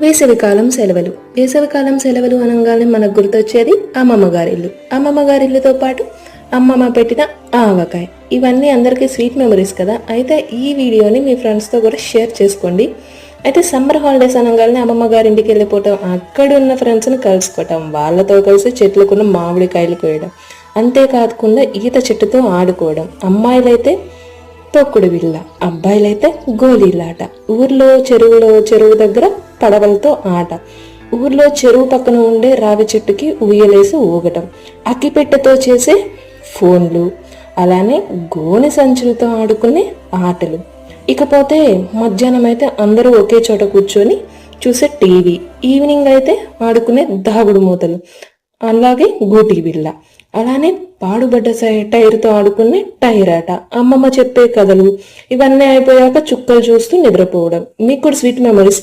వేసవికాలం సెలవులు. వేసవికాలం సెలవులు అనగానే మనకు గుర్తొచ్చేది అమ్మమ్మ గారిల్లు. అమ్మమ్మ గారిల్లుతో పాటు అమ్మమ్మ పెట్టిన ఆవకాయ. ఇవన్నీ అందరికీ స్వీట్ మెమరీస్ కదా. అయితే ఈ వీడియోని మీ ఫ్రెండ్స్తో కూడా షేర్ చేసుకోండి. అయితే సమ్మర్ హాలిడేస్ అనగానే అమ్మమ్మ గారింటికి వెళ్ళిపోవటం, అక్కడ ఉన్న ఫ్రెండ్స్ని కలుసుకోవటం, వాళ్ళతో కలిసి చెట్లకున్న మామిడికాయలు కోయడం, అంతేకాకుండా ఈత చెట్టుతో ఆడుకోవడం. అమ్మాయిలైతే తొక్కుడు బిళ్ళ, అబ్బాయిలైతే గోళీలాట, ఊర్లో చెరువు దగ్గర పడవలతో ఆట, ఊర్లో చెరువు పక్కన ఉండే రావి చెట్టుకి ఉయ్యలేసి ఊగటం, అక్కిపెట్టెతో చేసే ఫోన్లు, అలానే గోనె సంచులతో ఆడుకునే ఆటలు. ఇకపోతే మధ్యాహ్నం అయితే అందరూ ఒకే చోట కూర్చొని చూసే టీవీ, ఈవినింగ్ అయితే ఆడుకునే దాగుడు మూతలు, అలాగే గూటి బిళ్ళ, అలానే పాడుబడ్డ టైర్తో ఆడుకునే టైర్ ఆట, అమ్మమ్మ చెప్పే కథలు. ఇవన్నీ అయిపోయాక చుక్కలు చూస్తూ నిద్రపోవడం. మీకు కూడా స్వీట్ మెమరీస్.